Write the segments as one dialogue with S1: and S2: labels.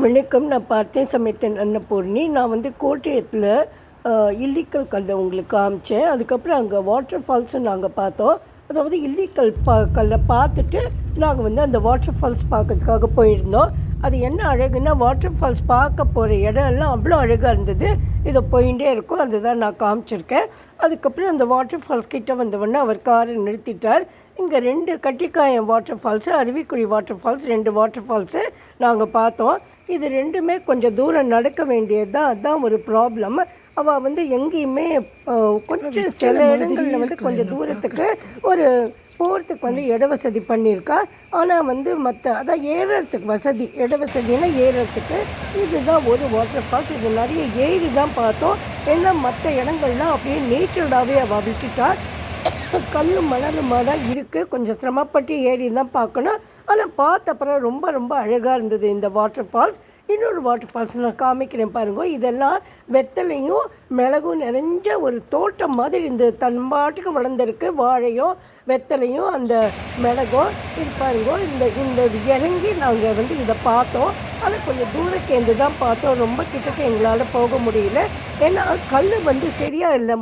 S1: வணக்கம். நான் பார்த்தேன் சமைத்தேன் அன்னபூர்ணி. நான் வந்து கோட்டயத்தில் இல்லிக்கல் கல்லை உங்களுக்கு காமிச்சேன். அதுக்கப்புறம் அங்கே வாட்டர் ஃபால்ஸும் நாங்கள் பார்த்தோம். அதாவது இல்லிக்கல் கல்லை பார்த்துட்டு நாங்கள் வந்து அந்த வாட்டர் ஃபால்ஸ் பார்க்கறதுக்காக போயிருந்தோம். அது என்ன அழகுன்னா, வாட்டர் ஃபால்ஸ் பார்க்க போகிற இடம் எல்லாம் அவ்வளோ அழகாக இருந்தது. இதை போயிட்டே இருக்கும், அதுதான் நான் காமிச்சிருக்கேன். அதுக்கப்புறம் அந்த வாட்டர் ஃபால்ஸ் கிட்டே வந்தவொடனே அவர் காரை நிறுத்திட்டார். இங்கே 2 கட்டிக்காயம் வாட்டர் ஃபால்ஸு, அருவிக்குழி வாட்டர் ஃபால்ஸ், 2 வாட்டர் ஃபால்ஸு நாங்கள் பார்த்தோம். இது 2மே கொஞ்சம் தூரம் நடக்க வேண்டியது தான். அதுதான் ஒரு ப்ராப்ளம். அவள் வந்து எங்கேயுமே கொஞ்சம் சில இடங்களில் வந்து கொஞ்சம் தூரத்துக்கு ஒரு போகிறதுக்கு வந்து இட வசதி பண்ணியிருக்கா. ஆனால் வந்து அதான் ஏறுறதுக்கு வசதி, இட வசதினா ஏறுறதுக்கு இதுதான் ஒரு வாட்டர் ஃபால்ஸ். இது நிறைய ஏரி தான் பார்த்தோம். ஏன்னா மற்ற இடங்கள்லாம் அப்படியே நேச்சுரலாகவே அவள் விட்டுட்டா. கல்லும் மணலுமா தான் இருக்குது. கொஞ்சம் சிரமப்பட்டு ஏறி தான் பார்க்கணும். ஆனால் பார்த்த அப்புறம் ரொம்ப ரொம்ப அழகாக இருந்தது இந்த வாட்டர் ஃபால்ஸ். இன்னொரு வாட்டர் ஃபால்ஸ் நான் காமிக்கிறேன் பாருங்க. இதெல்லாம் வெத்தலையும் மிளகும் நிறைஞ்ச ஒரு தோட்டம் மாதிரி இருந்தது. தன்பாட்டுக்கு வளர்ந்துருக்கு. வாழையும் வெத்தலையும் அந்த மிளகும் இது பாருங்க. இந்த இறங்கி நாங்கள் வந்து இதை பார்த்தோம். ஆனால் கொஞ்சம் தூரக்கேந்து தான் பார்த்தோம். ரொம்ப கிட்டக்க எங்களால் போக முடியல. ஏன்னா கல் வந்து சரியாக இல்லை,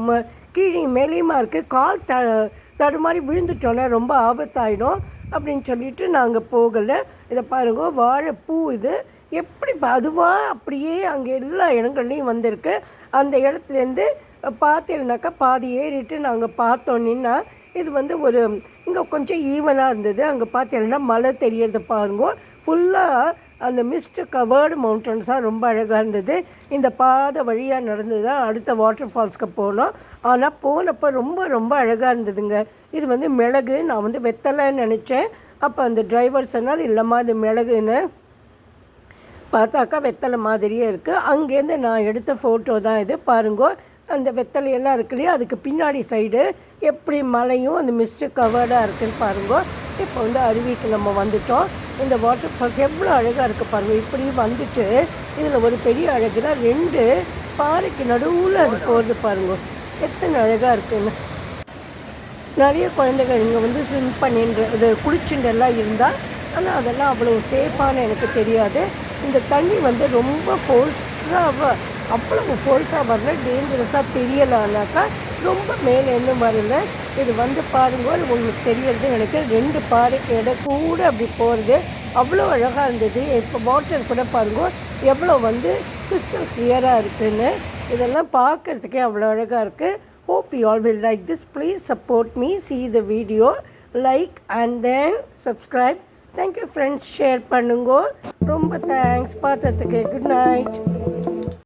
S1: கீழே மேலேயுமா இருக்குது. கால் தடுமாறி விழுந்துட்டோன்னா ரொம்ப ஆபத்தாயிடும் அப்படின்னு சொல்லிட்டு நாங்கள் போகலை. இதை பாருங்க, வாழைப்பூ இது எப்படி அதுவாக அப்படியே அங்கே எல்லா இடங்கள்லையும் வந்திருக்கு. அந்த இடத்துலேருந்து பார்த்தீங்கன்னாக்கா பாதி ஏறிட்டு நாங்கள் பார்த்தோன்னா இது வந்து ஒரு இங்கே கொஞ்சம் ஈவனாக இருந்தது. அங்கே பார்த்தீங்கன்னா மலை தெரியறது பாருங்க. ஃபுல்லாக அந்த மிஸ்ட் கவர்டு மவுண்டன்ஸாக ரொம்ப அழகாக இருந்தது. இந்த பாதை வழியாக நடந்து தான் அடுத்த வாட்டர் ஃபால்ஸ்க்கு போனோம். ஆனால் போனப்போ ரொம்ப ரொம்ப அழகாக இருந்ததுங்க. இது வந்து மிளகு, நான் வந்து வெத்தலைன்னு நினச்சேன். அப்போ அந்த டிரைவர் சொன்னால் இல்லைம்மா இது மிளகுன்னு. பார்த்தாக்கா வெத்தலை மாதிரியே இருக்குது. அங்கேருந்து நான் எடுத்த ஃபோட்டோ தான் இது பாருங்கோ. அந்த வெத்தலையெல்லாம் இருக்கு இல்லையா, அதுக்கு பின்னாடி சைடு எப்படி மலையும் அந்த மிஸ்ட்டு கவர்டாக இருக்குதுன்னு பாருங்கோ. இப்போ வந்து அருவிக்கு நம்ம வந்துட்டோம். இந்த வாட்டர் ஃபால்ஸ் எவ்வளோ அழகாக இருக்குது பாருங்கள். இப்படி வந்துட்டு இதில் ஒரு பெரிய அழகுனா 2 பாறைக்கு நடுவில் அது போகிறது பாருங்க. எத்தனை அழகாக இருக்குன்னு. நிறைய குழந்தைகள் இங்கே வந்து ஸ்விம் பண்ணிட்டு குளிச்சுண்டெல்லாம் இருந்தால், ஆனால் அதெல்லாம் அவ்வளோ சேஃபான எனக்கு தெரியாது. இந்த தண்ணி வந்து ரொம்ப ஃபோர்ஸாக அவ்வளவு ஃபோர்ஸாக வரல, டேஞ்சரஸாக தெரியலான்னாக்கா ரொம்ப மேலேருந்து வரல. இது வந்து பாருங்க, உங்களுக்கு தெரியறது எனக்கு 2 பாறைக்கு இடம் கூட அப்படி போகிறது அவ்வளோ அழகாக இருந்தது. இப்போ வாட்டர் கூட பாருங்க எவ்வளோ வந்து கிறிஸ்டல் கிளியராக இருக்குதுன்னு. இதெல்லாம் பார்க்குறதுக்கே அவ்வளோ அழகாக இருக்குது. Hope you all will like this. Please support me. See the video, like and then subscribe. Thank you friends. Share பண்ணுங்க. ரொம்ப தேங்க்ஸ் பார்த்ததுக்கு. Good night.